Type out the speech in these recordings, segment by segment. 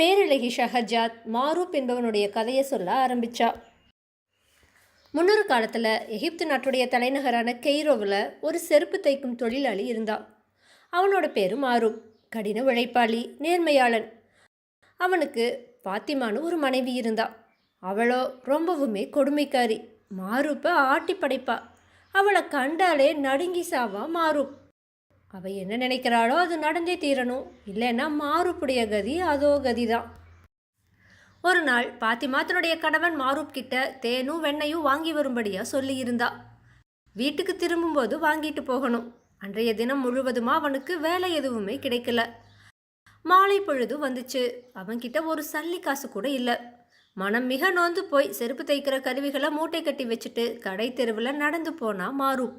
பேரழகி ஷஹஜாத் மாரூப் என்பவனுடைய கதையை சொல்ல ஆரம்பித்தா. முன்னொரு காலத்தில் எகிப்து நாட்டுடைய தலைநகரான கெய்ரோவில் ஒரு செருப்பு தைக்கும் தொழிலாளி இருந்தான். அவனோட பேரு மாரூப். கடின உழைப்பாளி, நேர்மையாளன். அவனுக்கு பாத்திமான்னு ஒரு மனைவி இருந்தாள். அவளோ ரொம்பவுமே கொடுமைக்காரி. மாரூப்பை ஆட்டி படைப்பா. அவளை கண்டாலே நடுங்கி சாவா மாரூப். அவள் என்ன நினைக்கிறாளோ அது நடந்தே தீரணும், இல்லைன்னா மாரூப்புடைய கதி அதோ கதி தான். ஒரு நாள் பாத்திமா தன்னுடைய கணவன் மாரூப் கிட்ட தேனும் வெண்ணையும் வாங்கி வரும்படியாக சொல்லியிருந்தா. வீட்டுக்கு திரும்பும்போது வாங்கிட்டு போகணும். அன்றைய தினம் முழுவதுமா அவனுக்கு வேலை எதுவுமே கிடைக்கல. மாலை பொழுது வந்துச்சு. அவன்கிட்ட ஒரு சல்லி காசு கூட இல்லை. மனம் மிக நோந்து போய் செருப்பு தைக்கிற கருவிகளை மூட்டை கட்டி வச்சுட்டு கடை தெருவில் நடந்து போனா மாரூப்.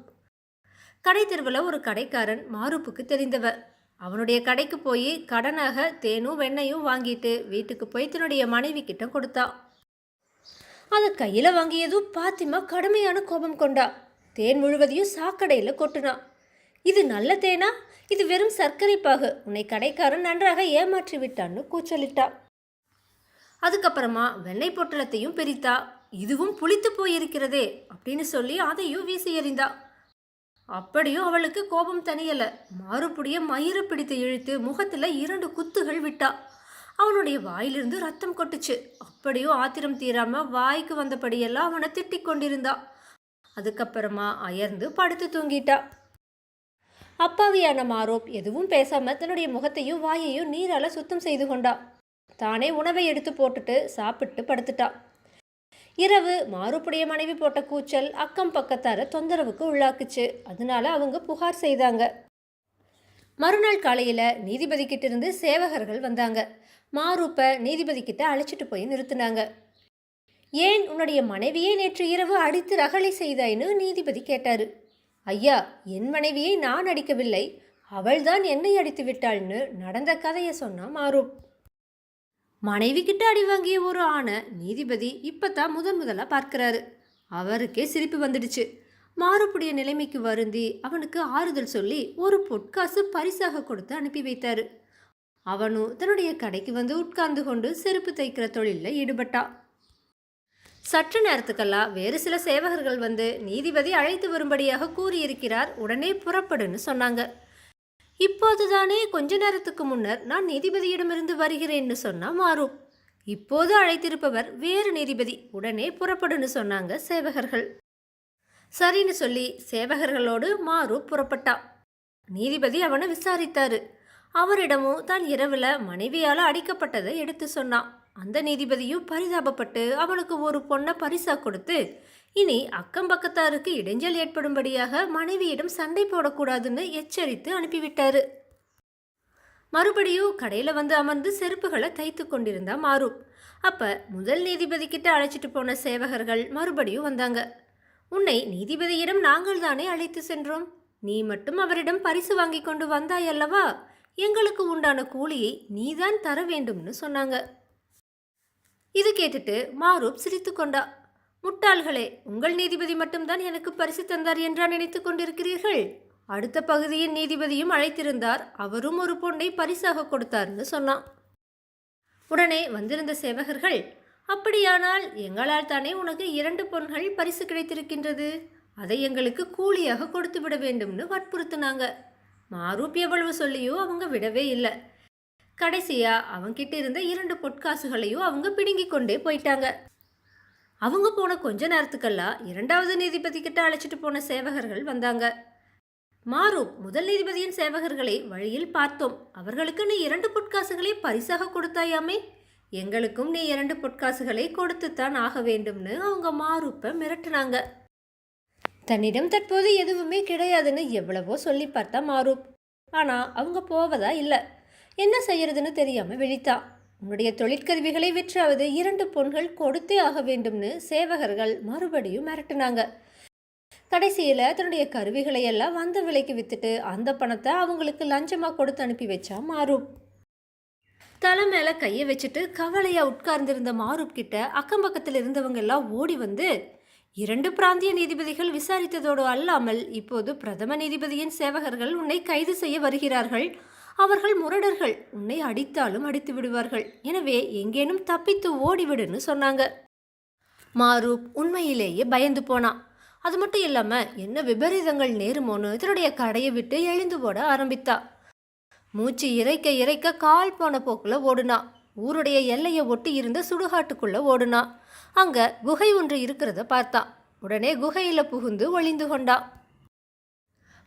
கடை தெருவில் ஒரு கடைக்காரன் மாரூப்புக்கு தெரிந்தவர். அவனுடைய கடைக்கு போய் கடனாக தேனும் வெண்ணையும் வாங்கிட்டு வீட்டுக்கு போய் தன்னுடைய மனைவி கிட்ட கொடுத்தா. அதை கையில் வாங்கியதும் பாத்திமா கடுமையான கோபம் கொண்டா. தேன் முழுவதையும் சாக்கடையில் கொட்டுனா. இது நல்ல தேனா? இது வெறும் சர்க்கரை பாகு. உன்னை கடைக்காரன் நன்றாக ஏமாற்றி விட்டான்னு கூச்சலிட்டா. அதுக்கப்புறமா வெண்ணெய் பொட்டலத்தையும் பிரித்தா. இதுவும் புளித்து போயிருக்கிறதே அப்படின்னு சொல்லி அதையும் வீசி எறிந்தா. அப்படியும் அவளுக்கு கோபம் தனியல. மாரூப்புடைய மயிரை பிடித்து இழுத்து முகத்தில் 2 குத்துகள் விட்டா. அவனுடைய வாயிலிருந்து ரத்தம் கொட்டுச்சு. அப்படியும் ஆத்திரம் தீராம வாய்க்கு வந்தபடியெல்லாம் அவனை திட்டிக் கொண்டிருந்தா. அதுக்கப்புறமா அயர்ந்து படுத்து தூங்கிட்டா. அப்பாவியான மாரூப் எதுவும் பேசாம தன்னுடைய முகத்தையும் வாயையும் நீரால சுத்தம் செய்து கொண்டா. தானே உணவை எடுத்து போட்டுட்டு சாப்பிட்டு படுத்துட்டா. இரவு மாரூப்புடைய மனைவி போட்ட கூச்சல் அக்கம் பக்கத்தார தொந்தரவுக்கு உள்ளாக்குச்சு. அதனால அவங்க புகார் செய்தாங்க. மறுநாள் காலையில் நீதிபதி கிட்ட இருந்து சேவகர்கள் வந்தாங்க. மாரூப்பை நீதிபதி கிட்ட அழைச்சிட்டு போய் நிறுத்தினாங்க. ஏன் உன்னுடைய மனைவியை நேற்று இரவு அடித்து ரகளை செய்தாய்னு நீதிபதி கேட்டாரு. ஐயா, என் மனைவியை நான் அடிக்கவில்லை, அவள்தான் என்னை அடித்து விட்டாள்னு நடந்த கதையை சொன்னா மாரூப். மனைவி கிட்ட அடி வாங்கிய ஒரு ஆணை நீதிபதி இப்பதான் முதலாக பார்க்கிறாரு. அவருக்கே சிரிப்பு வந்துடுச்சு. மாரூப்புடைய நிலைமைக்கு வருந்தி அவனுக்கு ஆறுதல் சொல்லி ஒரு பொற்காசு பரிசாக கொடுத்து அனுப்பி வைத்தாரு. அவனும் தன்னுடைய கடைக்கு வந்து உட்கார்ந்து கொண்டு செருப்பு தைக்கிற தொழிலில் ஈடுபட்டா. சற்று நேரத்துக்கெல்லாம் வேறு சில சேவகர்கள் வந்து நீதிபதி அழைத்து வரும்படியாக கூறியிருக்கிறார், உடனே புறப்படுன்னு சொன்னாங்க. இப்போதுதானே கொஞ்ச நேரத்துக்கு முன்னர் நான் நீதிபதியிடமிருந்து வருகிறேன்னு சொன்னா மாரூப். இப்போது அழைத்திருப்பவர் வேறு நீதிபதி, உடனே புறப்படுன்னு சொன்னாங்க சேவகர்கள். சரின்னு சொல்லி சேவகர்களோடு மாரூப் புறப்பட்டா. நீதிபதி அவனை விசாரித்தாரு. அவரிடமும் தான் இரவுல மனைவியால் அடிக்கப்பட்டதை எடுத்து சொன்னான். அந்த நீதிபதியும் பரிதாபப்பட்டு அவனுக்கு ஒரு பொண்ணை பரிசா கொடுத்து இனி அக்கம் பக்கத்தாருக்கு இடைஞ்சல் ஏற்படும்படியாக மனைவியிடம் சண்டை போடக்கூடாதுன்னு எச்சரித்து அனுப்பிவிட்டாரு. மறுபடியும் கடையில் வந்து அமர்ந்து செருப்புகளை தைத்து கொண்டிருந்தா மாரூப். அப்போ முதல் நீதிபதி கிட்ட அழைச்சிட்டு போன சேவகர்கள் மறுபடியும் வந்தாங்க. உன்னை நீதிபதியிடம் நாங்கள் தானே அழைத்து சென்றோம், நீ மட்டும் அவரிடம் பரிசு வாங்கி கொண்டு வந்தாயல்லவா, எங்களுக்கு உண்டான கூலியை நீதான் தர வேண்டும்னு சொன்னாங்க. இது கேட்டுட்டு மாரூப் சிரித்து கொண்டா. முட்டாள்களே, உங்கள் நீதிபதி மட்டும்தான் எனக்கு பரிசு தந்தார் என்றா நினைத்து கொண்டிருக்கிறீர்கள்? அடுத்த பகுதியின் நீதிபதியும் அழைத்திருந்தார், அவரும் ஒரு பொண்ணை பரிசாக கொடுத்தார்னு சொன்னான். உடனே வந்திருந்த சேவகர்கள், அப்படியானால் எங்களால் தானே உனக்கு 2 பொன்கள் பரிசு கிடைத்திருக்கின்றது, அதை எங்களுக்கு கூலியாக கொடுத்து விட வேண்டும்னு வற்புறுத்தினாங்க. மாரூப் எவ்வளவு சொல்லியோ அவங்க விடவே இல்லை. கடைசியா அவங்கிட்ட இருந்த 2 பொற்காசுகளையும் அவங்க பிடுங்கி கொண்டே போயிட்டாங்க. அவங்க போன கொஞ்ச நேரத்துக்கெல்லாம் 2வது நீதிபதி கிட்ட அழைச்சிட்டு போன சேவகர்கள் வந்தாங்க. மாரூப், முதல் நீதிபதியின் சேவகர்களை வழியில் பார்த்தோம், அவர்களுக்கு நீ 2 பொற்காசுகளை பரிசாக கொடுத்தாயாமே, எங்களுக்கும் நீ 2 பொற்காசுகளை கொடுத்துத்தான் ஆக வேண்டும்னு அவங்க மாரூப்பை மிரட்டினாங்க. தன்னிடம் தற்போது எதுவுமே கிடையாதுன்னு எவ்வளவோ சொல்லி பார்த்தா மாரூப். ஆனால் அவங்க போவதா இல்லை. என்ன செய்யறதுன்னு தெரியாமல் விழித்தா. உன்னுடைய தொழிற்கருவிகளை விற்றாவது 2 பொன்கள் கொடுத்தே ஆக வேண்டும்னு சேவகர்கள் மறுபடியும் மிரட்டினாங்க. கடைசியில் தன்னுடைய கருவிகளை எல்லாம் வந்த விலைக்கு வித்துட்டு அந்த பணத்தை அவங்களுக்கு லஞ்சமாக கொடுத்து அனுப்பி வச்சா மாரூப். தலை மேலே கையை வச்சுட்டு கவலையாக உட்கார்ந்திருந்த மாரூப் கிட்ட அக்கம் பக்கத்தில் இருந்தவங்க எல்லாம் ஓடி வந்து, 2 பிராந்திய நீதிபதிகள் விசாரித்ததோடு அல்லாமல் இப்போது பிரதம நீதிபதியின் சேவகர்கள் உன்னை கைது செய்ய வருகிறார்கள், அவர்கள் முரடர்கள், உன்னை அடித்தாலும் அடித்து விடுவார்கள், எனவே எங்கேனும் தப்பித்து ஓடிவிடுன்னு சொன்னாங்க. மாரூப் உண்மையிலேயே பயந்து போனான். அது மட்டும் இல்லாம என்ன விபரீதங்கள் நேருமோன்னு தன்னுடைய கடையை விட்டு எழுந்து போட ஆரம்பித்தா. மூச்சு இறைக்க இறைக்க கால் போன போக்குல ஓடுனா. ஊருடைய எல்லையை ஒட்டி இருந்த சுடுகாட்டுக்குள்ள ஓடுனா. அங்க குகை ஒன்று இருக்கிறத பார்த்தான். உடனே குகையில புகுந்து ஒளிந்து கொண்டா.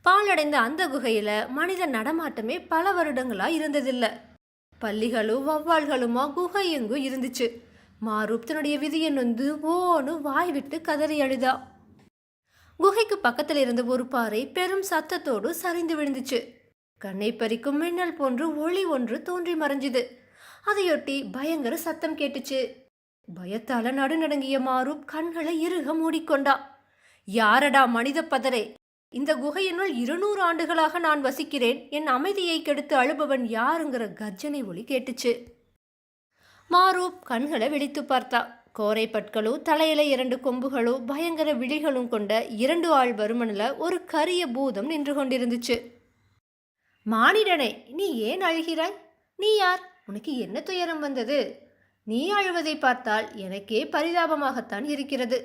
பாலடைந்த அந்த குகையில மனித நடமாட்டமே பல வருடங்களா இருந்ததில்லை. பல்லிகளும் வௌவால்களுமா குகை எங்கும் இருந்துச்சு. மாரூப் தன்னுடைய விதியை நொந்து ஓன்னு வாய் விட்டு கதறி அழுதா. குகைக்கு பக்கத்தில் இருந்த ஒரு பாறை பெரும் சத்தத்தோடு சரிந்து விழுந்துச்சு. கண்ணை பறிக்கும் மின்னல் போன்று ஒளி ஒன்று தோன்றி மறைஞ்சுது. அதையொட்டி பயங்கர சத்தம் கேட்டுச்சு. பயத்தால நடுநடுங்கிய மாரூப் கண்களை இறுக மூடிக்கொண்டா. யாரடா மனித பதரே, இந்த குகையினுள் 200 ஆண்டுகளாக நான் வசிக்கிறேன், என் அமைதியை கெடுத்து அழுபவன் யாருங்கிற கர்ஜனை ஒலி கேட்டுச்சு. மாரூப் கண்களை விழித்து பார்த்தா. கோரை பற்களும் தலையில 2 கொம்புகளும் பயங்கர விழிகளும் கொண்ட 2 ஆள் வருமனில் ஒரு கரிய பூதம் நின்று கொண்டிருந்துச்சு. மானிடனே, நீ ஏன் அழுகிறாய்? நீ யார்? உனக்கு என்ன துயரம் வந்தது? நீ அழுவதை பார்த்தால் எனக்கே பரிதாபமாகத்தான் இருக்கிறது.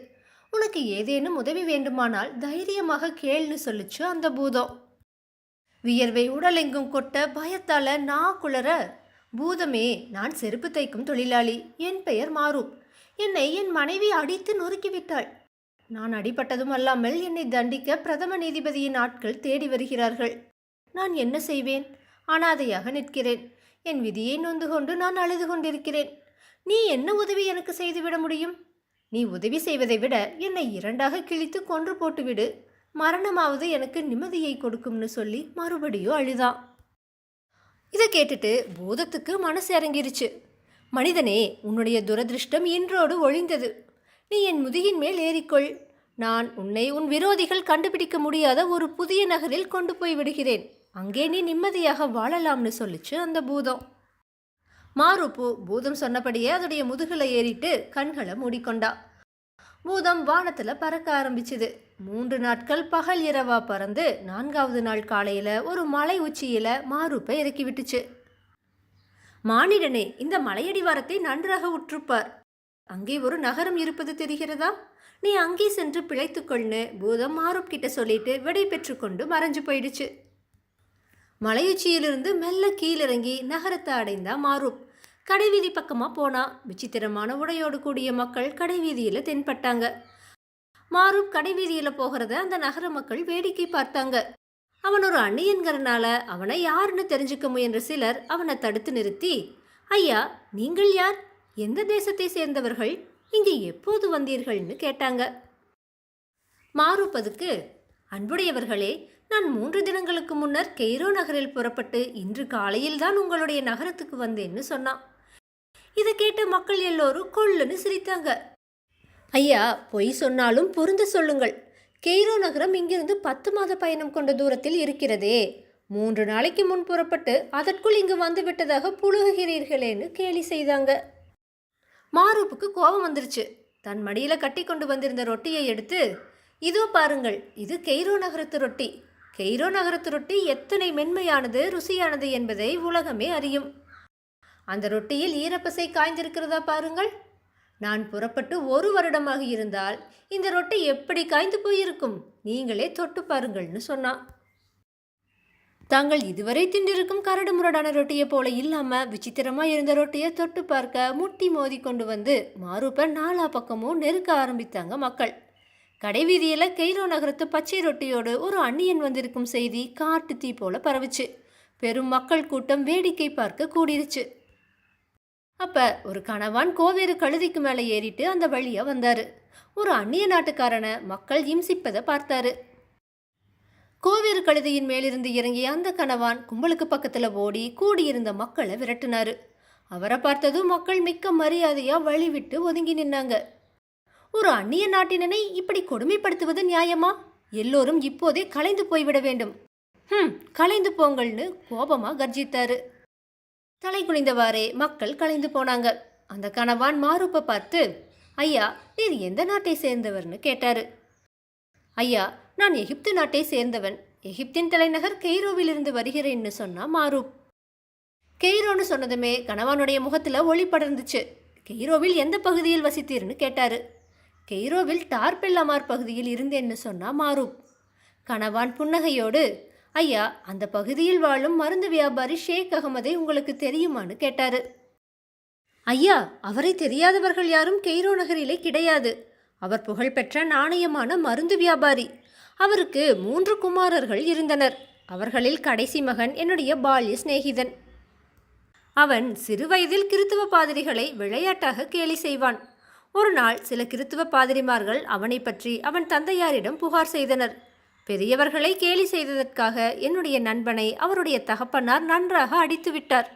உனக்கு ஏதேனும் உதவி வேண்டுமானால் தைரியமாக கேள்னு சொல்லிச்சு அந்த பூதம். வியர்வை உடலெங்கும் கொட்ட பயத்தால நான் குளற, பூதமே, நான் செருப்பு தைக்கும் தொழிலாளி. என் பெயர் மாரூப். என்னை என் மனைவி அடித்து நொறுக்கிவிட்டாள். நான் அடிபட்டதும் அல்லாமல் என்னை தண்டிக்க பிரதம நீதிபதியின் ஆட்கள் தேடி வருகிறார்கள். நான் என்ன செய்வேன்? அனாதையாக நிற்கிறேன். என் விதியை நொந்து கொண்டு நான் அழுது கொண்டிருக்கிறேன். நீ என்ன உதவி எனக்கு செய்துவிட முடியும்? நீ உதவி செய்வதை விட என்னை 2ஆக கிழித்து கொன்று போட்டுவிடு. மரணமாவது எனக்கு நிம்மதியை கொடுக்கும்னு சொல்லி மறுபடியும் அழுதான். இதை கேட்டுட்டு பூதத்துக்கு மனசு இறங்கிருச்சு. மனிதனே, உன்னுடைய துரதிருஷ்டம் இன்றோடு ஒழிந்தது. நீ என் முதுகின் மேல் ஏறிக்கொள். நான் உன்னை உன் விரோதிகள் கண்டுபிடிக்க முடியாத ஒரு புதிய நகரில் கொண்டு போய் விடுகிறேன். அங்கே நீ நிம்மதியாக வாழலாம்னு சொல்லிச்சு அந்த பூதம். மாரூப்பு பூதம் சொன்னபடியே அதோடைய முதுகில் ஏறிட்டு கண்களை மூடிக்கொண்டா. பூதம் வானத்துல பறக்க ஆரம்பிச்சுது. 3 நாட்கள் பகல் இரவா பறந்து 4ஆவது நாள் காலையில ஒரு மலை உச்சியில மாரூப்பை இறக்கி விட்டுச்சு. மானிடனே, இந்த மலையடிவாரத்தை நன்றாக உற்றுப்பார். அங்கே ஒரு நகரம் இருப்பது தெரிகிறதா? நீ அங்கே சென்று பிழைத்துக்கொள்னு பூதம் மாரூப் கிட்ட சொல்லிட்டு விடை பெற்று கொண்டு மறைஞ்சு போயிடுச்சு. மலையுச்சியிலிருந்து மெல்ல கீழிறங்கி நகரத்தை அடைந்தா மாரூப். கடைவீதி பக்கமா போனா. விசித்திரமான உடையோடு கூடிய மக்கள் கடைவீதியில தென்பட்டாங்க. மாரூப் கடைவீதியில போகிறத அந்த நகர மக்கள் வேடிக்கை பார்த்தாங்க. அவன் ஒரு அந்நியன்கிறனால அவனை யாருன்னு தெரிஞ்சுக்க முயன்ற சிலர் அவனை தடுத்து நிறுத்தி, ஐயா, நீங்கள் யார்? எந்த தேசத்தை சேர்ந்தவர்கள்? இங்கே எப்போது வந்தீர்கள்னு கேட்டாங்க. மாரூப் அதுக்கு, அன்புடையவர்களே, நான் 3 தினங்களுக்கு முன்னர் கெய்ரோ நகரில் புறப்பட்டு இன்று காலையில் தான் உங்களுடைய நகரத்துக்கு வந்தேன்னு சொன்னான். இதை கேட்ட மக்கள் எல்லோரும் கொள்ளுன்னு சிரித்தாங்க. ஐயா, பொய் சொன்னாலும் பொருந்த சொல்லுங்கள். கெய்ரோ நகரம் இங்கிருந்து 10 மாத பயணம் கொண்ட தூரத்தில் இருக்கிறதே. 3 நாளைக்கு முன் புறப்பட்டு அதற்குள் இங்கு வந்து விட்டதாக புழுகுகிறீர்களேன்னு கேலி செய்தாங்க. மாரூப்புக்கு கோபம் வந்துருச்சு. தன் மடியில கட்டி கொண்டு வந்திருந்த ரொட்டியை எடுத்து, இதோ பாருங்கள், இது கெய்ரோ நகரத்து ரொட்டி. கெய்ரோ நகரத்து ரொட்டி எத்தனை மென்மையானது, ருசியானது என்பதை உலகமே அறியும். அந்த ரொட்டியில் ஈரப்பசை காய்ந்திருக்கிறதா பாருங்கள். நான் புறப்பட்டு 1 வருடமாக இருந்தால் இந்த ரொட்டி எப்படி காய்ந்து போயிருக்கும், நீங்களே தொட்டு பாருங்கள்னு சொன்னான். தாங்கள் இதுவரை திண்டிருக்கும் கரடு முரடான ரொட்டியை போல இல்லாம விசித்திரமா இருந்த ரொட்டியை தொட்டு பார்க்க முட்டி மோதி கொண்டு வந்து மாரூப்ப 4 பக்கமும் நெருக்க ஆரம்பித்தாங்க மக்கள். கடைவீதியில கெய்ரோ நகரத்து பச்சை ரொட்டியோடு ஒரு அந்நியன் வந்திருக்கும் செய்தி காட்டு தீ போல பரவுச்சு. பெரும் மக்கள் கூட்டம் வேடிக்கை பார்க்க கூடிருச்சு. அப்ப ஒரு கணவான் கோவேறு கழுதைக்கு மேலே ஏறிட்டு அந்த வழியா வந்தாரு. ஒரு அந்நிய நாட்டுக்காரனை மக்கள் இம்சிப்பதை பார்த்தாரு. கோவேறு கழுதையின் மேலிருந்து இறங்கிய அந்த கணவான் கும்பலுக்கு பக்கத்துல ஓடி கூடியிருந்த மக்களை விரட்டினாரு. அவரை பார்த்ததும் மக்கள் மிக்க மரியாதையா வழி விட்டு ஒதுங்கி நின்னாங்க. ஒரு அந்நிய நாட்டினனை இப்படி கொடுமைப்படுத்துவது நியாயமா? எல்லோரும் இப்போதே கலைந்து போய்விட வேண்டும். கலைந்து போங்கள்னு கோபமா கர்ஜித்தாரு. தலை குனிந்தவாறே மக்கள் கலைந்து போனாங்க. அந்த கணவான் மாரூப்பை பார்த்து, ஐயா, நீர் எந்த நாட்டை சேர்ந்தவர்னு கேட்டாரு. ஐயா, நான் எகிப்து நாட்டை சேர்ந்தவன். எகிப்தின் தலைநகர் கெய்ரோவிலிருந்து வருகிறேன்னு சொன்னா மாரூப். கெய்ரோன்னு சொன்னதுமே கணவனுடைய முகத்தில் ஒளி படர்ந்துச்சு. கெய்ரோவில் எந்த பகுதியில் வசித்தீர்னு கேட்டாரு. கெய்ரோவில் டார்பெல்லாமார் பகுதியில் இருந்தேன்னு சொன்னா மாரூப். கணவான் புன்னகையோடு, ஐயா, அந்த பகுதியில் வாழும் மருந்து வியாபாரி ஷேக் அகமதை உங்களுக்கு தெரியுமான்னு கேட்டாரு. ஐயா, அவரை தெரியாதவர்கள் யாரும் கெய்ரோ நகரிலே கிடையாது. அவர் புகழ்பெற்ற நாணயமான மருந்து வியாபாரி. அவருக்கு 3 குமாரர்கள் இருந்தனர். அவர்களில் கடைசி மகன் என்னுடைய பால்ய சிநேகிதன். அவன் சிறுவயதில் கிறித்துவ பாதிரிகளை விளையாட்டாக கேலி செய்வான். ஒரு நாள் சில கிறித்துவ பாதிரிமார்கள் அவனை பற்றி அவன் தந்தையாரிடம் புகார் செய்தனர். பெரியவர்களை கேலி செய்ததற்காக என்னுடைய நண்பனை அவருடைய தகப்பனார் நன்றாக அடித்து விட்டார்.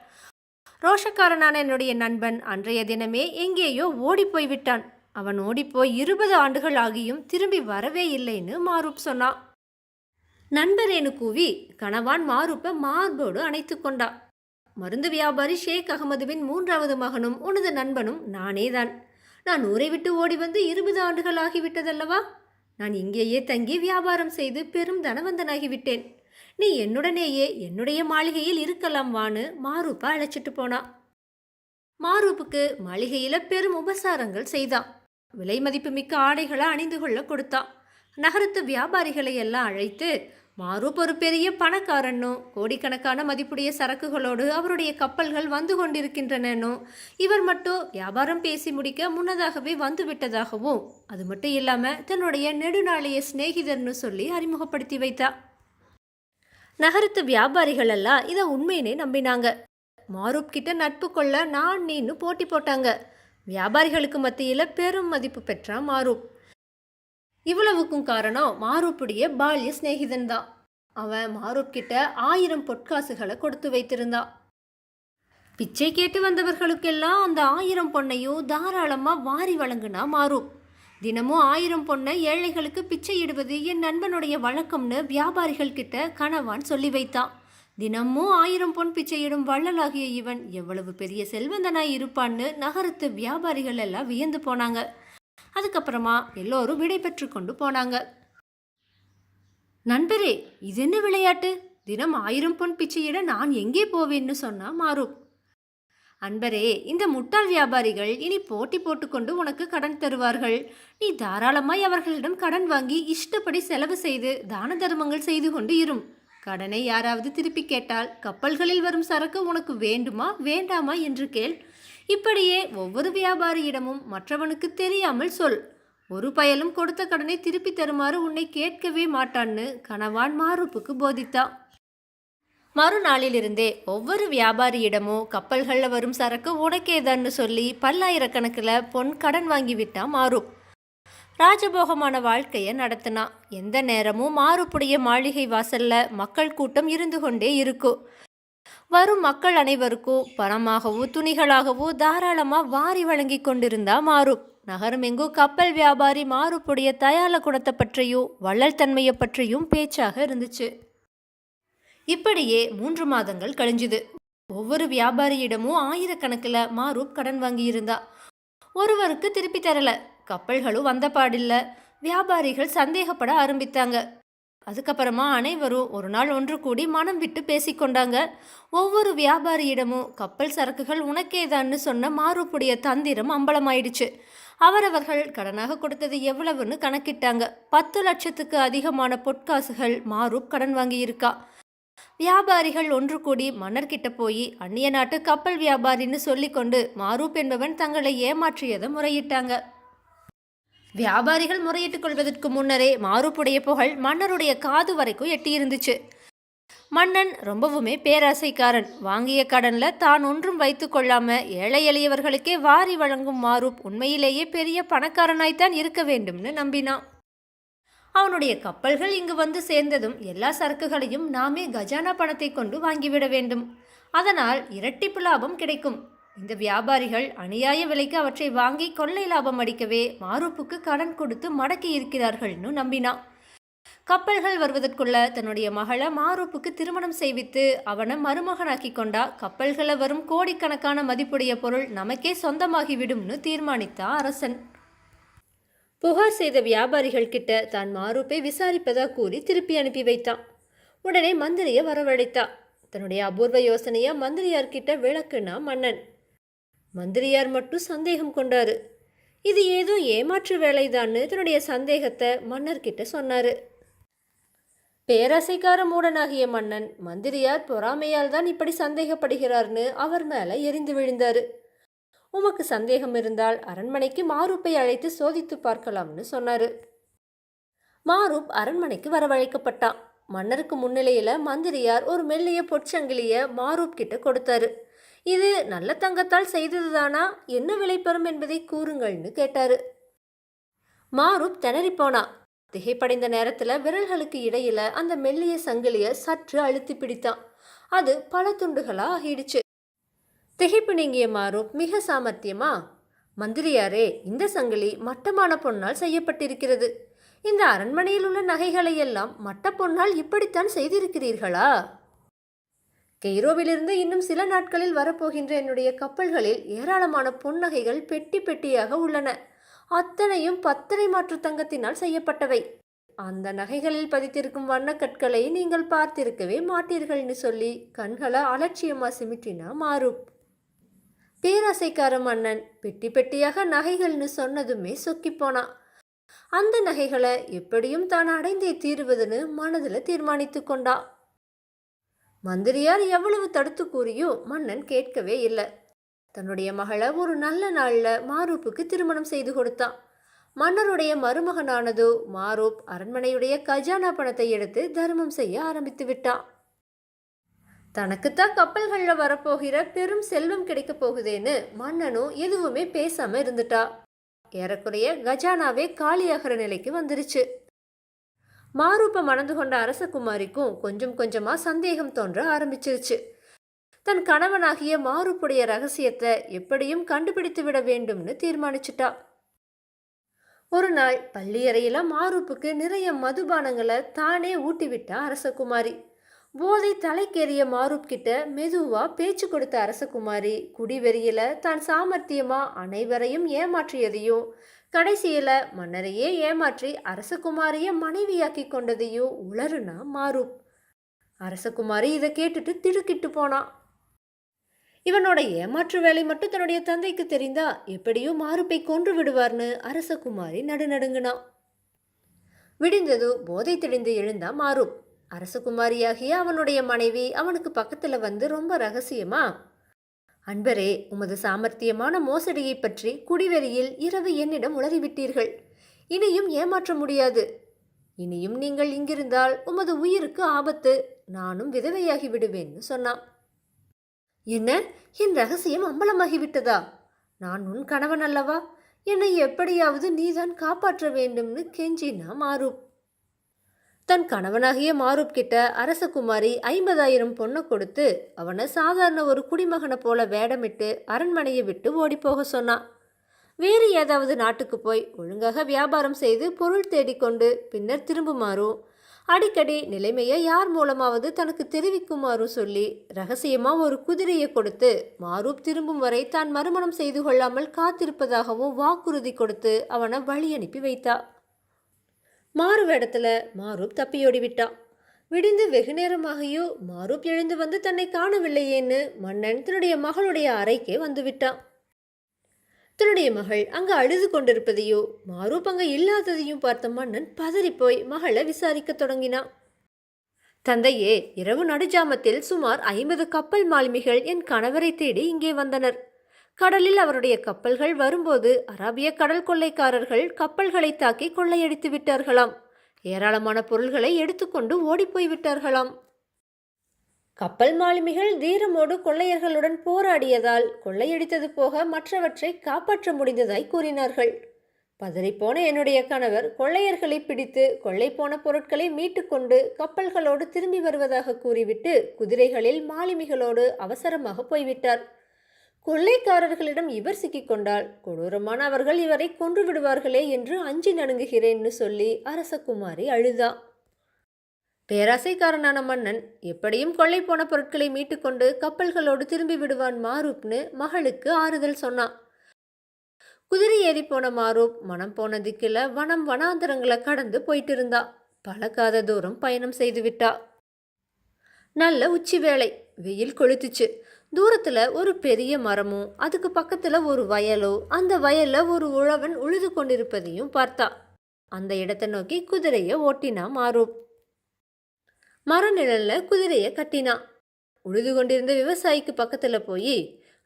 ரோஷக்காரனான என்னுடைய நண்பன் அன்றைய தினமே எங்கேயோ ஓடிப்போய் விட்டான். அவன் ஓடிப்போய் 20 ஆண்டுகள் ஆகியும் திரும்பி வரவே இல்லைன்னு மாரூப் சொன்னான். நண்பரேனு கூவி கணவான் மாரூப்பை மார்போடு அணைத்து கொண்டா. மருந்து வியாபாரி ஷேக் அகமதுவின் 3வது மகனும் உனது நண்பனும் நானேதான். நான் ஊரை விட்டு ஓடி வந்து 20 ஆண்டுகள் ஆகிவிட்டதல்லவா? நான் இங்கேயே தங்கி வியாபாரம் செய்து பெரும் தனவந்தனாகிவிட்டேன். நீ என்னுடனேயே என்னுடைய மாளிகையில் இருக்கலாம் வான்னு மாரூப்பை அழைச்சிட்டு போனா. மாரூப்புக்கு மாளிகையில பெரும் உபசாரங்கள் செய்தான். விலை மதிப்பு மிக்க ஆடைகளை அணிந்து கொள்ள கொடுத்தான். நகரத்து வியாபாரிகளை எல்லாம் அழைத்து, மாரூப் ஒரு பெரிய பணக்காரனோ, கோடிக்கணக்கான மதிப்புடைய சரக்குகளோடு அவருடைய கப்பல்கள் வந்து கொண்டிருக்கின்றனோ, இவர் மட்டும் வியாபாரம் பேசி முடிக்க முன்னதாகவே வந்து விட்டதாகவும், அது மட்டும் இல்லாமல் தன்னுடைய நெடுநாளைய சிநேகிதர்னு சொல்லி அறிமுகப்படுத்தி வைத்தா. நகரத்து வியாபாரிகள் எல்லாம் இதை உண்மையினே நம்பினாங்க. மாரூப் கிட்ட நட்பு கொள்ள நான் நீன்னு போட்டி போட்டாங்க. வியாபாரிகளுக்கு மத்தியில் பெரும் மதிப்பு பெற்றான் மாரூப். இவ்வளவுக்கும் காரணம் மாரூப்புடைய பால்ய சிநேகிதன் தான். அவன் மாரூப் கிட்ட 1000 பொற்காசுகளை கொடுத்து வைத்திருந்தான். பிச்சை கேட்டு வந்தவர்களுக்கெல்லாம் அந்த 1000 பொன்னையும் தாராளமாக வாரி வழங்குனா மாரூப். தினமும் 1000 பொண்ணை ஏழைகளுக்கு பிச்சை இடுவது என் நண்பனுடைய வழக்கம்னு வியாபாரிகள் கிட்ட கணவான் சொல்லி வைத்தான். தினமும் 1000 பொன் பிச்சையிடும் வள்ளலாகிய இவன் எவ்வளவு பெரிய செல்வந்தனாய் இருப்பான்னு நகரத்து வியாபாரிகள் எல்லாம் வியந்து போனாங்க. அதுக்கப்புறமா எல்லோரும் விடை பெற்று கொண்டு போனாங்க. நண்பரே, இது என்ன விளையாட்டு? தினம் 1000 பொன் பிச்சையிட நான் எங்கே போவேன்னு சொன்னா மாரூப். அன்பரே, இந்த முட்டாள் வியாபாரிகள் இனி போட்டி போட்டுக்கொண்டு உனக்கு கடன் தருவார்கள். நீ தாராளமாய் அவர்களிடம் கடன் வாங்கி இஷ்டப்படி செலவு செய்து தான தர்மங்கள் செய்து கொண்டு இரும். கடனை யாராவது திருப்பி கேட்டால் கப்பல்களில் வரும் சரக்கு உனக்கு வேண்டுமா வேண்டாமா என்று கேள். இப்படியே ஒவ்வொரு வியாபாரியிடமும் மற்றவனுக்கு தெரியாமல் சொல். ஒரு பயலும் கொடுத்த கடனை திருப்பி தருமாறு உன்னை கேட்கவே மாட்டான்னு கணவான் மாரூப்புக்கு போதித்தான். மறுநாளிலிருந்தே ஒவ்வொரு வியாபாரியிடமும் கப்பல்களில் வரும் சரக்கு உனக்கேதான்னு சொல்லி பல்லாயிரக்கணக்கில் பொன் கடன் வாங்கிவிட்டான் மாரூப். ராஜபோகமான வாழ்க்கையை நடத்தினான். எந்த நேரமும் மாரூப்புடைய மாளிகை வாசல்ல மக்கள் கூட்டம் இருந்து கொண்டே இருக்கும். வரும் மக்கள் அனைவருக்கும் பணமாகவோ துணிகளாகவோ தாராளமாக வாரி வழங்கி கொண்டிருந்தா மாரூப். நகரம் எங்கும் கப்பல் வியாபாரி மாரூப்புடைய தயால குணத்தை பற்றியும் வள்ளல் தன்மையை பற்றியும் பேச்சாக இருந்துச்சு. இப்படியே 3 மாதங்கள் கழிஞ்சுது. ஒவ்வொரு வியாபாரியிடமும் ஆயிரக்கணக்கில் மாரூப் கடன் வாங்கியிருந்தா. ஒருவருக்கு திருப்பி தரல. கப்பல்களும் வந்த பாடில்ல. வியாபாரிகள் சந்தேகப்பட ஆரம்பித்தாங்க. அதுக்கப்புறமா அனைவரும் ஒரு நாள் ஒன்று கூடி மனம் விட்டு பேசிக்கொண்டாங்க. ஒவ்வொரு வியாபாரியிடமும் கப்பல் சரக்குகள் உனக்கேதான்னு சொன்ன மாரூப்புடைய தந்திரம் அம்பலமாயிடுச்சு. அவரவர்கள் கடனாக கொடுத்தது எவ்வளவுன்னு கணக்கிட்டாங்க. 10 லட்சத்துக்கு அதிகமான பொற்காசுகள் மாரூப் கடன் வாங்கியிருக்கா. வியாபாரிகள் ஒன்று கூடி மன்னர்கிட்ட போய் அந்நிய நாட்டு கப்பல் வியாபாரின்னு சொல்லிக்கொண்டு மாரூப் என்பவன் தங்களை ஏமாற்றியதை முறையிட்டாங்க. வியாபாரிகள் முறையிட்டுக் கொள்வதற்கு முன்னரே மாரூப்புடைய புகழ் மன்னருடைய காது வரைக்கும் எட்டியிருந்துச்சு. மன்னன் ரொம்பவுமே பேராசைக்காரன். வாங்கிய கடன்ல தான் ஒன்றும் வைத்து கொள்ளாம ஏழை எளியவர்களுக்கே வாரி வழங்கும் மாரூப் உண்மையிலேயே பெரிய பணக்காரனாய்த்தான் இருக்க வேண்டும்னு நம்பினான். அவனுடைய கப்பல்கள் இங்கு வந்து சேர்ந்ததும் எல்லா சரக்குகளையும் நாமே கஜானா பணத்தை கொண்டு வாங்கிவிட வேண்டும். அதனால் இரட்டிப்பு லாபம் கிடைக்கும். இந்த வியாபாரிகள் அநியாய விலைக்கு அவற்றை வாங்கி கொள்ளை லாபம் அடிக்கவே மாரூப்புக்கு கடன் கொடுத்து மடக்கி இருக்கிறார்கள்னு நம்பினான். கப்பல்கள் வருவதற்குள்ள தன்னுடைய மகளை மாரூப்புக்கு திருமணம் செய்வித்து அவனை மருமகனாக்கி கொண்டா கப்பல்களை வரும் கோடிக்கணக்கான மதிப்புடைய பொருள் நமக்கே சொந்தமாகிவிடும்னு தீர்மானித்தா அரசன். புகார் செய்த வியாபாரிகள் கிட்ட தான் மாரூப்பை விசாரிப்பதா கூறி திருப்பி அனுப்பி வைத்தான். உடனே மந்திரியை வரவழைத்தா. தன்னுடைய அபூர்வ யோசனைய மந்திரியார்கிட்ட விளக்குனா மன்னன். மந்திரியார் மட்டும் சந்தேகம் கொண்டாரு. இது ஏதோ ஏமாற்று வேலைதான்னு தன்னுடைய சந்தேகத்தை மன்னர்கிட்ட சொன்னாரு. பேராசைக்கார மூடனாகிய மன்னன் மந்திரியார் பொறாமையால் தான் இப்படி சந்தேகப்படுகிறார்னு அவர் மேல எரிந்து விழுந்தாரு. உமக்கு சந்தேகம் இருந்தால் அரண்மனைக்கு மாரூப்பை அழைத்து சோதித்து பார்க்கலாம்னு சொன்னாரு. மாரூப் அரண்மனைக்கு வரவழைக்கப்பட்டான். மன்னருக்கு முன்னிலையில மந்திரியார் ஒரு மெல்லிய பொற்சங்கிலிய மாரூப் கிட்ட கொடுத்தாரு. இது நல்ல தங்கத்தால் செய்ததுதானா, என்ன விலை பெறும் என்பதை கூறுங்கள்னு கேட்டாரு. மாரூப் திணறி போனான். திகைப்படைந்த நேரத்துல விரல்களுக்கு இடையில அந்த மெல்லிய சங்கிலிய சற்று அழுத்தி பிடித்தான். அது பல துண்டுகளா ஆகிடுச்சு. திகைப்பு நீங்கிய மாரூப் மிக சாமர்த்தியமா, மந்திரியாரே, இந்த சங்கிலி மட்டமான பொன்னால் செய்யப்பட்டிருக்கிறது. இந்த அரண்மனையில் உள்ள நகைகளை எல்லாம் மட்ட பொன்னால் இப்படித்தான் செய்திருக்கிறீர்களா? கெய்ரோவிலிருந்து இன்னும் சில நாட்களில் வரப்போகின்ற என்னுடைய கப்பல்களில் ஏராளமான பொன் நகைகள் பெட்டி பெட்டியாக உள்ளன. அத்தனையும் பத்தரை மாற்று தங்கத்தினால் செய்யப்பட்டவை. அந்த நகைகளில் பதித்திருக்கும் வண்ணக்கற்களை நீங்கள் பார்த்திருக்கவே மாட்டீர்கள்னு சொல்லி கண்களை அலட்சியமா சிமிட்டினா மாரூப். பேராசைக்கார மன்னன் பெட்டி பெட்டியாக நகைகள்னு சொன்னதுமே சொக்கி போனான். அந்த நகைகளை எப்படியும் தான் அடைந்தே தீருவதுன்னு மனதில் தீர்மானித்து கொண்டா. மந்திரியார் எவ்வளவு தடுத்து கூறியும் மன்னன் கேட்கவே இல்லை. தன்னுடைய மகளை ஒரு நல்ல நாள்ல மாரூப்புக்கு திருமணம் செய்து கொடுத்தான். மன்னருடைய மருமகனானதோ மாரூப் அரண்மனையுடைய கஜானா பணத்தை எடுத்து தர்மம் செய்ய ஆரம்பித்து விட்டான். தனக்குத்தான் கப்பல்களில் வரப்போகிற பெரும் செல்வம் கிடைக்க போகுதேன்னு மன்னனும் எதுவுமே பேசாம இருந்துட்டா. ஏறக்குறைய கஜானாவே காலியாகிற நிலைக்கு வந்துருச்சு. மாரூப்பை மணந்து கொண்ட அரசகுமாரிக்கும் கொஞ்சம் கொஞ்சமா சந்தேகம் தோன்ற ஆரம்பிச்சிருச்சு. தன் கணவனாகிய மாரூப்புடைய ரகசியத்தை எப்படியும் கண்டுபிடித்து விட வேண்டும்னு தீர்மானிச்சுட்டா. ஒரு நாள் பள்ளியறையில மாரூப்புக்கு நிறைய மதுபானங்களை தானே ஊட்டிவிட்டா அரசகுமாரி. போதை தலைக்கேறிய மாரூப் கிட்ட மெதுவா பேச்சு கொடுத்த அரசகுமாரி குடிவெறியில தான் சாமர்த்தியமா அனைவரையும் ஏமாற்றியதையும், கடைசியில மன்னரையே ஏமாற்றி அரசகுமாரிய மனைவியாக்கி கொண்டதையும் உளறுனா மாரூப். அரசகுமாரி இதை கேட்டுட்டு திடுக்கிட்டு போனான். இவனோட ஏமாற்று வேலை மட்டும் தன்னுடைய தந்தைக்கு தெரிந்தா எப்படியும் மாரூப்பை கொன்று விடுவார்னு அரசகுமாரி நடுநடுங்கினான். விடிந்தது போதை தெளிந்து எழுந்தா மாரூப். அரசகுமாரியாகிய அவனுடைய மனைவி அவனுக்கு பக்கத்துல வந்து ரொம்ப ரகசியமா, அன்பரே, உமது சாமர்த்தியமான மோசடியை பற்றி குடிவெறியில் இரவு என்னிடம் உளறிவிட்டீர்கள். இனியும் ஏமாற்ற முடியாது. இனியும் நீங்கள் இங்கிருந்தால் உமது உயிருக்கு ஆபத்து. நானும் விதவையாகி விடுவேன்னு சொன்னான். என்ன, என் ரகசியம் அம்பலமாகிவிட்டதா? நான் உன் கணவன் அல்லவா? என்னை எப்படியாவது நீதான் காப்பாற்ற வேண்டும்னு கெஞ்சினா மாரூப். தன் கணவனாகிய மாரூப் கிட்ட அரசகுமாரி 50,000 பொண்ணை கொடுத்து அவனை சாதாரண ஒரு குடிமகனை போல வேடமிட்டு அரண்மனையை விட்டு ஓடிப்போக சொன்னான். வேறு ஏதாவது நாட்டுக்கு போய் ஒழுங்காக வியாபாரம் செய்து பொருள் தேடிக்கொண்டு பின்னர் திரும்புமாறும், அடிக்கடி நிலைமையை யார் மூலமாவது தனக்கு தெரிவிக்குமாறும் சொல்லி ரகசியமா ஒரு குதிரையை கொடுத்து மாரூப் திரும்பும் வரை தான் மறுமணம் செய்து கொள்ளாமல் காத்திருப்பதாகவும் வாக்குறுதி கொடுத்து அவனை வழி அனுப்பி வைத்தா. மாறு வேடத்துல மாரூப் தப்பியோடி விட்டான். விடிந்து வெகு நேரமாகியோ மாரூப் எழுந்து வந்து தன்னை காணவில்லையேன்னு மன்னன் தன்னுடைய மகளுடைய அறைக்கே வந்து விட்டான். தன்னுடைய மகள் அங்க அழுது கொண்டிருப்பதையோ மாரூப் அங்க இல்லாததையும் பார்த்த மன்னன் பதறிப்போய் மகளை விசாரிக்க தொடங்கினான். தந்தையே, இரவு நடுஜாமத்தில் சுமார் 50 கப்பல் மாலுமிகள் என் கணவரை தேடி இங்கே வந்தனர். கடலில் அவருடைய கப்பல்கள் வரும்போது அராபிய கடல் கொள்ளைக்காரர்கள் கப்பல்களை தாக்கி கொள்ளையடித்து விட்டார்களாம். ஏராளமான பொருள்களை எடுத்துக்கொண்டு ஓடிப்போய் விட்டார்களாம். கப்பல் மாலுமிகள் தீரமோடு கொள்ளையர்களுடன் போராடியதால் கொள்ளையடித்தது போக மற்றவற்றை காப்பாற்ற முடிந்ததாய் கூறினார்கள். பதறிப்போன என்னுடைய கணவர் கொள்ளையர்களை பிடித்து கொள்ளை போன பொருட்களை மீட்டுக்கொண்டு கப்பல்களோடு திரும்பி வருவதாக கூறிவிட்டு குதிரைகளில் மாலுமிகளோடு அவசரமாக போய்விட்டார். கொள்ளைக்காரர்களிடம் இவர் சிக்கிக்கொண்டால் கொடூரமான அவர்கள் இவரை கொன்று விடுவார்களே என்று அஞ்சி நடுங்குகிறேன்னு சொல்லி அரசகுமாரி அழுதா. பேராசைக்காரனான மன்னன் எப்படியும் கொள்ளை போன பொருட்களை மீட்டுக்கொண்டு கப்பல்களோடு திரும்பி விடுவான் மாரூப்னு மகளுக்கு ஆறுதல் சொன்னான். குதிரை ஏறி போன மாரூப் மனம் போன திக்கில வனம் வனாந்தரங்களை கடந்து போயிட்டு இருந்தா. பழக்காத தூரம் பயணம் செய்து விட்டா. நல்ல உச்சி வேளை. வெயில் கொளுத்துச்சு. தூரத்துல ஒரு பெரிய மரமும் அதுக்கு பக்கத்துல ஒரு வயலோ, அந்த வயல்ல ஒரு உழவன் உழுது கொண்டிருப்பதையும் பார்த்தா. அந்த இடத்தை நோக்கி குதிரைய ஓட்டினா மாரூப். மர நிழல்ல குதிரைய கட்டினான். உழுது கொண்டிருந்த விவசாயிக்கு பக்கத்துல போய்,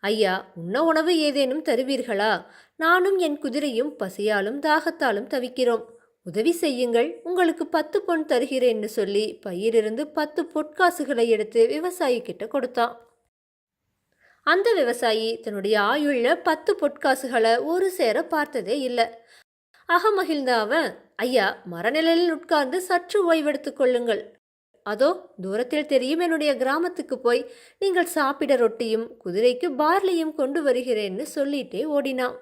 ஐயா, உண்ண உணவு ஏதேனும் தருவீர்களா? நானும் என் குதிரையும் பசியாலும் தாகத்தாலும் தவிக்கிறோம். உதவி செய்யுங்கள், உங்களுக்கு 10 பொன் தருகிறேன்னு சொல்லி பையிலிருந்து 10 பொற்காசுகளை எடுத்து விவசாயி கிட்ட கொடுத்தான். அந்த விவசாயி தன்னுடைய ஆயுள்ல 10 பொற்காசுகளை ஒரு சேர பார்த்ததே இல்லை. அகமகிழ்ந்த அவன், ஐயா, மரநிழலில் உட்கார்ந்து சற்று ஓய்வெடுத்துக் கொள்ளுங்கள். அதோ தூரத்தில் தெரியும் என்னுடைய கிராமத்துக்கு போய் நீங்கள் சாப்பிட ரொட்டியும் குதிரைக்கு பார்லியும் கொண்டு வருகிறேன்னு சொல்லிட்டே ஓடினான்.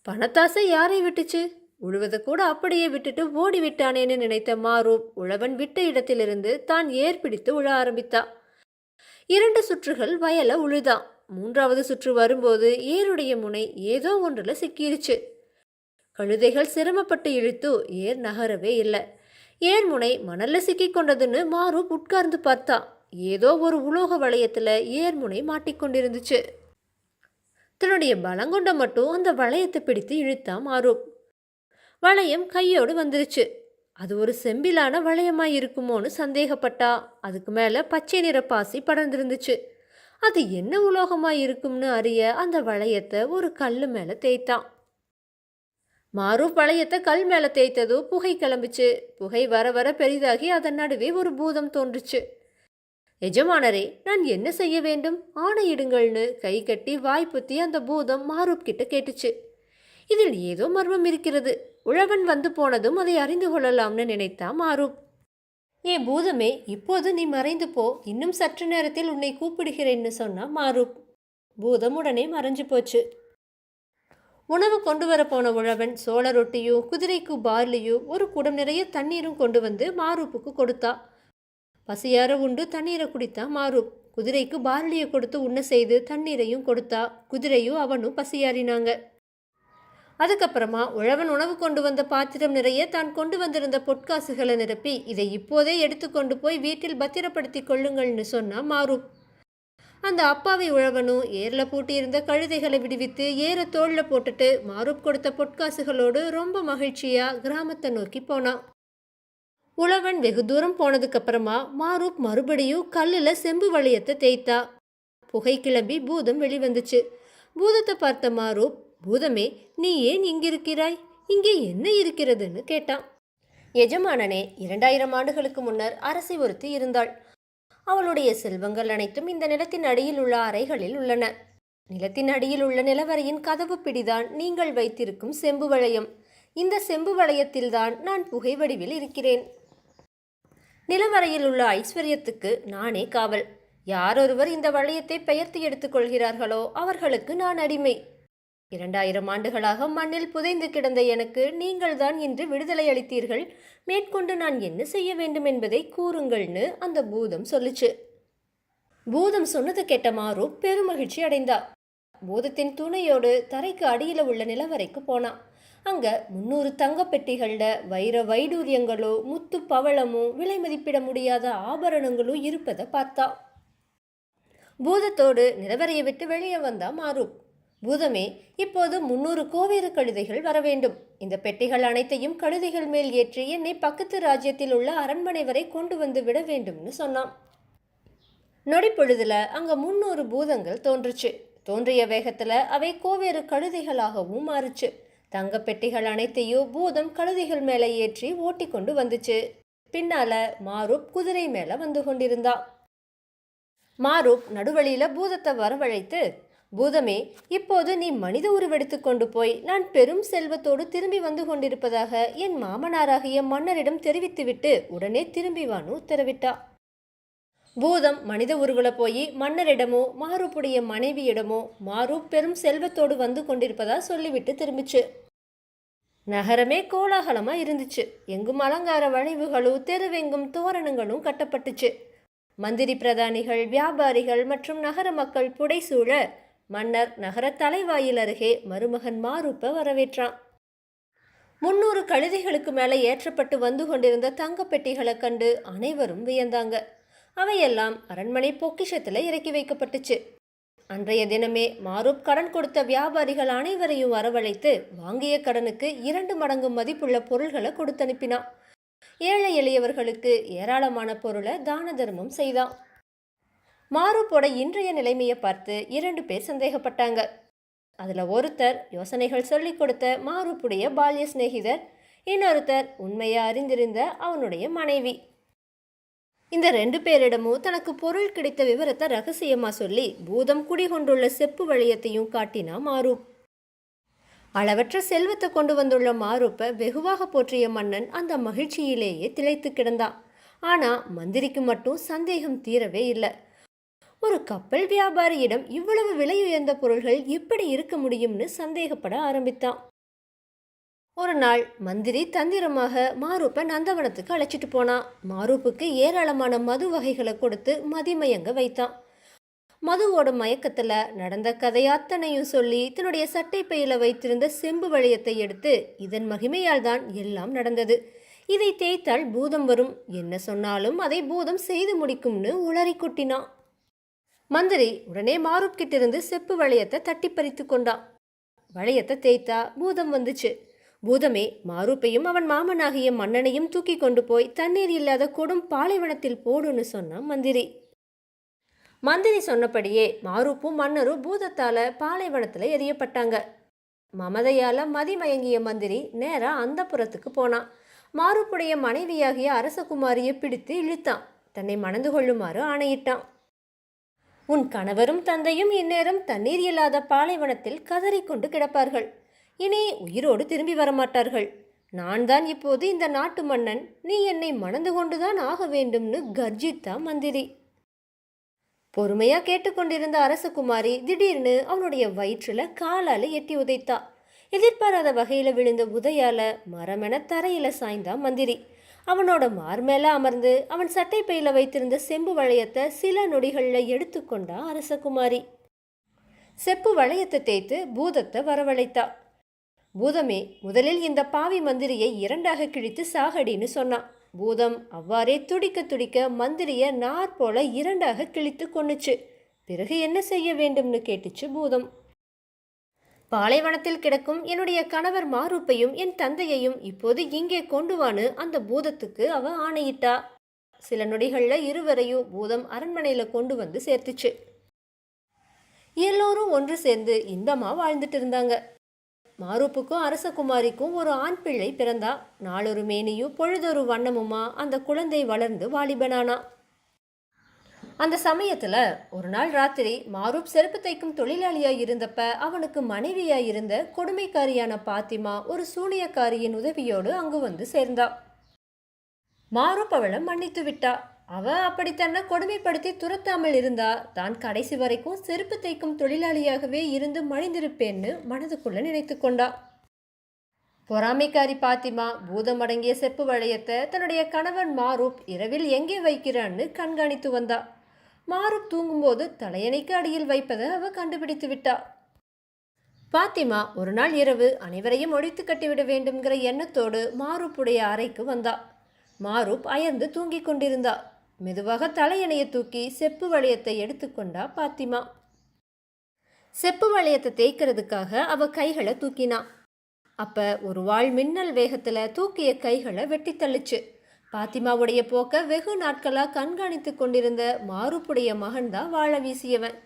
பணத்தாசை யாரை விட்டுச்சு? உழுவதை கூட அப்படியே விட்டுட்டு ஓடி விட்டானேன்னு நினைத்த மாரூப் உழவன் விட்ட இடத்திலிருந்து தான் ஏர் பிடித்து உழ ஆரம்பித்தா. 2 சுற்றுகள் வயல உழுதான். 3வது சுற்று வரும்போது ஏருடைய முனை ஏதோ ஒன்றுல சிக்கிருச்சு. கழுதைகள் சிரமப்பட்டு இழுத்து ஏர் நகரவே இல்லை. ஏர் முனை மணல்ல சிக்கி கொண்டதுன்னு மாரூப் உட்கார்ந்து பார்த்தா. ஏதோ ஒரு உலோக வளையத்துல ஏர் முனை மாட்டிக்கொண்டிருந்துச்சு. தன்னுடைய பலங்கொண்ட மட்டும் அந்த வளையத்தை பிடித்து இழுத்தான் மாரூப். வளையம் கையோடு வந்துருச்சு. அது ஒரு செம்பிலான வளையமாய் இருக்குமோன்னு சந்தேகப்பட்டா. அதுக்கு மேல பச்சை நிற பாசி படர்ந்திருந்துச்சு. அது என்ன உலோகமாய் இருக்கும்னு அறிய அந்த வளையத்தை ஒரு கல்லு மேல தேய்த்தான். மாரூப் வளையத்தை கல் மேல தேய்த்ததோ புகை கிளம்பிச்சு. புகை வர வர பெரிதாகி அதன் நடுவே ஒரு பூதம் தோன்றுச்சு. எஜமானரே, நான் என்ன செய்ய வேண்டும்? ஆணையிடுங்கள்னு கை கட்டி வாய்ப்புத்தி அந்த பூதம் மாரூப் கிட்ட கேட்டுச்சு. இதில் ஏதோ மர்மம் இருக்கிறது. உழவன் வந்து போனதும் அதை அறிந்து கொள்ளலாம்னு நினைத்தா மாரூப். ஏ பூதமே, இப்போது நீ மறைந்து போ, இன்னும் சற்று நேரத்தில் உன்னை கூப்பிடுகிறேன்னு சொன்னா மாரூப். பூதம் உடனே மறைஞ்சு போச்சு. உணவு கொண்டு வர போன உழவன் சோள ரொட்டியோ குதிரைக்கு பார்லியோ ஒரு குடம் நிறைய தண்ணீரும் கொண்டு வந்து மாரூப்புக்கு கொடுத்தா. பசியார உண்டு தண்ணீரை குடித்தா மாரூப். குதிரைக்கு பார்லியை கொடுத்து உண்ண செய்து தண்ணீரையும் கொடுத்தா. குதிரையும் அவனும் பசியாறினாங்க. அதுக்கப்புறமா உழவன் உணவு கொண்டு வந்த பாத்திரம் நிறைய தான் கொண்டு வந்திருந்த பொற்காசுகளை நிரப்பி, இதை இப்போதே எடுத்துக்கொண்டு போய் வீட்டில் பத்திரப்படுத்தி கொள்ளுங்கள்னு சொன்னா மாரூப். அந்த அப்பாவி உழவனும் ஏர்ல பூட்டியிருந்த கழுதைகளை விடுவித்து ஏற தோல்ல போட்டுட்டு மாரூப் கொடுத்த பொற்காசுகளோடு ரொம்ப மகிழ்ச்சியா கிராமத்தை நோக்கி போனான். உழவன் வெகு தூரம் போனதுக்கு அப்புறமா மாரூப் மறுபடியும் கல்லுல செம்பு வளையத்தை தேய்த்தா. புகை கிளம்பி பூதம் வெளிவந்துச்சு. பூதத்தை பார்த்த மாரூப், பூதமே, நீ ஏன் இங்கிருக்கிறாய்? இங்கே என்ன இருக்கிறதுன்னு கேட்டான். எஜமானனே, 2000 ஆண்டுகளுக்கு முன்னர் அரசி ஒருத்தி இருந்தாள். அவளுடைய செல்வங்கள் அனைத்தும் இந்த நிலத்தின் அடியில் உள்ள அறைகளில் உள்ளன. நிலத்தின் அடியில் உள்ள நிலவரையின் கதவு பிடிதான் நீங்கள் வைத்திருக்கும் செம்பு வளையம். இந்த செம்பு வளையத்தில்தான் நான் புகை வடிவில் இருக்கிறேன். நிலவரையில் உள்ள ஐஸ்வர்யத்துக்கு நானே காவல். யாரொருவர் இந்த வளையத்தை பெயர்த்து எடுத்துக்கொள்கிறார்களோ அவர்களுக்கு நான் அடிமை. 2000 ஆண்டுகளாக மண்ணில் புதைந்து கிடந்த எனக்கு நீங்கள்தான் இன்று விடுதலை அளித்தீர்கள். மேற்கொண்டு நான் என்ன செய்ய வேண்டும் என்பதை கூறுங்கள்னு அந்த பூதம் சொல்லுச்சு. பூதம் சொன்னது கேட்ட மாரூப் பெருமகிழ்ச்சி அடைந்தா. பூதத்தின் துணையோடு தரைக்கு அடியில உள்ள நிலவரைக்கு போனான். அங்க 300 தங்க பெட்டிகள்ல வைர வைடூரியங்களோ முத்து பவளமோ விலை மதிப்பிட முடியாத ஆபரணங்களும் இருப்பதை பார்த்தா. பூதத்தோடு நிலவரையை விட்டு வெளியே வந்தா மாரூப். பூதமே, இப்போது 300 கோவேறு கழுதைகள் வர வேண்டும். இந்த பெட்டிகள் அனைத்தையும் கழுதைகள் மேல் ஏற்றி என்னை பக்கத்து ராஜ்யத்தில் உள்ள அரண்மனை வரை கொண்டு வந்து விட வேண்டும்னு சொன்னான். நொடி பொழுதுல அங்க 300 பூதங்கள் தோன்றுச்சு. தோன்றிய வேகத்துல அவை கோவேறு கழுதைகளாகவும் மாறுச்சு. தங்க பெட்டிகள் அனைத்தையும் பூதம் கழுதைகள் மேல ஏற்றி ஓட்டி கொண்டு வந்துச்சு. பின்னால மாரூப் குதிரை மேல வந்து கொண்டிருந்தா. மாரூப் நடுவழியில பூதத்தை வரவழைத்து, பூதமே, இப்போது நீ மனித உருவெடுத்து கொண்டு போய் நான் பெரும் செல்வத்தோடு திரும்பி வந்து கொண்டிருப்பதாக என் மாமனாராகிய மன்னரிடம் தெரிவித்துவிட்டு உடனே திரும்பி வான்னு உத்தரவிட்டா. பூதம் மனித உருவுல போய் மன்னரிடமோ மாரூப்புடைய மனைவியிடமோ மாரூப் பெரும் செல்வத்தோடு வந்து கொண்டிருப்பதா சொல்லிவிட்டு திரும்பிச்சு. நகரமே கோலாகலமா இருந்துச்சு. எங்கும் அலங்கார வளைவுகளும் தெருவெங்கும் தோரணங்களும் கட்டப்பட்டுச்சு. மந்திரி பிரதானிகள், வியாபாரிகள் மற்றும் நகர மக்கள் புடைசூழ மன்னர் நகர தலைவாயில் அருகே மருமகன் மாரூப்பை வரவேற்றான். 300 கழுதைகளுக்கு மேலே ஏற்றப்பட்டு வந்து கொண்டிருந்த தங்க பெட்டிகளை கண்டு அனைவரும் வியந்தாங்க. அவையெல்லாம் அரண்மனை பொக்கிஷத்துல இறக்கி வைக்கப்பட்டுச்சு. அன்றைய தினமே மாரூப் கடன் கொடுத்த வியாபாரிகள் அனைவரையும் வரவழைத்து வாங்கிய கடனுக்கு 2 மடங்கு மதிப்புள்ள பொருள்களை கொடுத்து அனுப்பினான். ஏழை எளியவர்களுக்கு ஏராளமான பொருளை தான தர்மம் செய்தான். மாரூப்போட இன்றைய நிலைமையை பார்த்து 2 பேர் சந்தேகப்பட்டாங்க. அதுல ஒருத்தர் யோசனைகள் சொல்லி கொடுத்த மாரூப்புடைய பால்ய சிநேகிதர், இன்னொருத்தர் உண்மையை அறிந்திருந்த அவனுடைய மனைவி. இந்த 2 பேரிடமும் தனக்கு பொருள் கிடைத்த விவரத்தை ரகசியமா சொல்லி பூதம் குடிகொண்டுள்ள செப்பு வளையத்தையும் காட்டினா மாரூப். அளவற்ற செல்வத்தை கொண்டு வந்துள்ள மாரூப்பை வெகுவாக போற்றிய மன்னன் அந்த மகிழ்ச்சியிலேயே திளைத்து கிடந்தான். ஆனா மந்திரிக்கு மட்டும் சந்தேகம் தீரவே இல்லை. ஒரு கப்பல் வியாபாரியிடம் இவ்வளவு விலையுயர்ந்த பொருள்கள் எப்படி இருக்க முடியும்னு சந்தேகப்பட ஆரம்பித்தான். ஒரு நாள் மந்திரி தந்திரமாக மாரூப்பை நந்தவனத்துக்கு அழைச்சிட்டு போனான். மாரூப்புக்கு ஏராளமான மது வகைகளை கொடுத்து மதிமயங்க வைத்தான். மதுவோட மயக்கத்துல நடந்த கதை அத்தனையும் சொல்லி தன்னுடைய சட்டை பையில வைத்திருந்த செம்பு வளையத்தை எடுத்து, இதன் மகிமையால் தான் எல்லாம் நடந்தது, இதை தேய்த்தால் பூதம் வரும், என்ன சொன்னாலும் அதை பூதம் செய்து முடிக்கும்னு உளறி கொட்டினான். மந்திரி உடனே மாரூப் கிட்டிருந்து செப்பு வளையத்தை தட்டி பறித்து கொண்டான். வளையத்தை தேய்த்தா பூதம் வந்துச்சு. பூதமே மாரூப்பையும் அவன் மாமனாகிய மன்னனையும் தூக்கி கொண்டு போய் தண்ணீர் இல்லாத கொடும் பாலைவனத்தில் போடுன்னு சொன்னான் மந்திரி. மந்திரி சொன்னபடியே மாரூப்பும் மன்னரும் பூதத்தால பாலைவனத்துல எரியப்பட்டாங்க. மமதையால மதிமயங்கிய மந்திரி நேரா அந்த புறத்துக்கு போனான். மாரூப்புடைய மனைவியாகிய அரசகுமாரியை பிடித்து இழுத்தான். தன்னை மணந்து கொள்ளுமாறு ஆணையிட்டான். உன் கணவரும் தந்தையும் இந்நேரம் தண்ணீர் இல்லாத பாலைவனத்தில் கதறிக்கொண்டு கிடப்பார்கள். இனி உயிரோடு திரும்பி வரமாட்டார்கள். நான் தான் இப்போது இந்த நாட்டு மன்னன். நீ என்னை மணந்து கொண்டுதான் ஆக வேண்டும்னு கர்ஜித்தா மந்திரி. பொறுமையா கேட்டுக்கொண்டிருந்த அரசகுமாரி திடீர்னு அவனுடைய வயிற்றுல காலால எட்டி உதைத்தா. எதிர்பாராத வகையில விழுந்த உதையால மரமென தரையில சாய்ந்தா மந்திரி. அவனோட மார்மேல அமர்ந்து அவன் சட்டை பையில வைத்திருந்த செம்பு வளையத்தை சில நொடிகள்ல எடுத்துக்கொண்டா அரசகுமாரி. செப்பு வளையத்தை தேய்த்து பூதத்தை வரவழைத்தா. பூதமே, முதலில் இந்த பாவி மந்திரியை 2ஆக கிழித்து சாகடின்னு சொன்னான். பூதம் அவ்வாறே துடிக்க துடிக்க மந்திரிய நார் போல 2ஆக கிழித்து கொன்னுச்சு. பிறகு என்ன செய்ய வேண்டும்னு கேட்டுச்சு பூதம். பாலைவனத்தில் கிடக்கும் என்னுடைய கணவர் மாரூப்பையும் என் தந்தையையும் இப்போது இங்கே கொண்டு வான்னு அந்த பூதத்துக்கு அவ ஆணையிட்டா. சில நொடிகள்ல இருவரையும் பூதம் அரண்மனையில கொண்டு வந்து சேர்த்துச்சு. எல்லோரும் ஒன்று சேர்ந்து இன்பமா வாழ்ந்துட்டு இருந்தாங்க. மாரூப்புக்கும் அரசகுமாரிக்கும் ஒரு ஆண் பிள்ளை பிறந்தா. நாளொரு மேனியும் பொழுதொரு வண்ணமுமா அந்த குழந்தை வளர்ந்து வாலிபனானா. அந்த சமயத்துல ஒரு நாள் ராத்திரி மாரூப் செருப்பு தைக்கும் தொழிலாளியா இருந்தப்ப அவனுக்கு மனைவியா இருந்த கொடுமைக்காரியான பாத்திமா ஒரு சூனியக்காரியின் உதவியோடு அங்கு வந்து சேர்ந்தா. மாரூப் அவளை மன்னித்து விட்டா. அவ அப்படி தன்னை கொடுமைப்படுத்தி துரத்தாமல் இருந்தா தான் கடைசி வரைக்கும் செருப்பு தைக்கும் தொழிலாளியாகவே இருந்து மடிந்திருப்பேன்னு மனதுக்குள்ள நினைத்து கொண்டா. பொறாமைக்காரி பாத்திமா பூதம் அடங்கிய செப்பு வளையத்தை தன்னுடைய கணவன் மாரூப் இரவில் எங்கே வைக்கிறான்னு கண்காணித்து வந்தா. மாரூப் தூங்கும்போது தலையணைக்கு அடியில் வைப்பதை அவ கண்டுபிடித்து விட்டா. பாத்திமா ஒரு நாள் இரவு அனைவரையும் ஒழித்து கட்டிவிட வேண்டும்ங்கிற எண்ணத்தோடு மாரூப்புடைய அறைக்கு வந்தா. மாரூப் அயர்ந்து தூங்கிக் கொண்டிருந்தா. மெதுவாக தலையணையை தூக்கி செப்பு வளையத்தை எடுத்துக்கொண்டா பாத்திமா. செப்பு வளையத்தை தேய்க்கிறதுக்காக அவ கைகளை தூக்கினா. அப்ப ஒரு வாள் மின்னல் வேகத்துல தூக்கிய கைகளை வெட்டி தள்ளுச்சு. பாத்திமாவுடைய போக்க வெகு நாட்களா கண்காணித்து கொண்டிருந்த மாரூப்புடைய மகன்தான் வாழ வீசியவன்.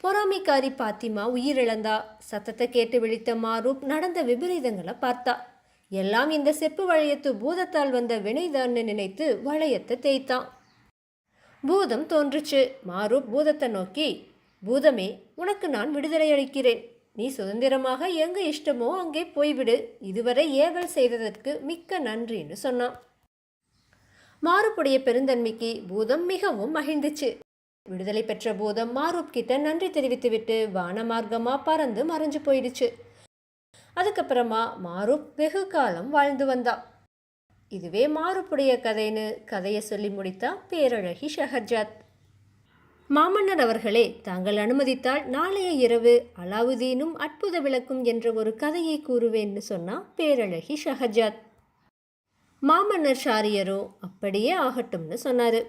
பொறாமைக்காரி பாத்திமா உயிரிழந்தா. சத்தத்தை கேட்டு விழித்த மாரூப் நடந்த விபரீதங்களை பார்த்தா. எல்லாம் இந்த செப்பு வளையத்து பூதத்தால் வந்த வினைதான்னு நினைத்து வளையத்தை தேய்த்தான். பூதம் தோன்றுச்சு. மாரூப் பூதத்தை நோக்கி, பூதமே, உனக்கு நான் விடுதலை அளிக்கிறேன். நீ சுதந்திரமாக எங்க இஷ்டமோ அங்கே போய்விடு. இதுவரை ஏவல் செய்ததற்கு மிக்க நன்றின்னு சொன்னான். மாரூப்புடைய பெருந்தன்மைக்கு பூதம் மிகவும் மகிழ்ந்துச்சு. விடுதலை பெற்ற பூதம் மாரூப் கிட்ட நன்றி தெரிவித்துவிட்டு வான மார்க்கமா பறந்து மறைஞ்சு போயிடுச்சு. அதுக்கப்புறமா மாரூப் வெகு காலம் வாழ்ந்து வந்தா. இதுவே மாரூப்புடைய கதைன்னு கதையை சொல்லி முடித்தா பேரழகி ஷஹர்ஜாத். மாமன்னர் அவர்களே, தாங்கள் அனுமதித்தால் நாளைய இரவு அலாவுதீனும் அற்புத விளக்கும் என்ற ஒரு கதையை கூறுவேன்னு சொன்னா பேரழகி ஷஹர்ஜாத். மாமன்னர் ஷாரியரோ அப்படியே ஆகட்டும்னு சொன்னாரு.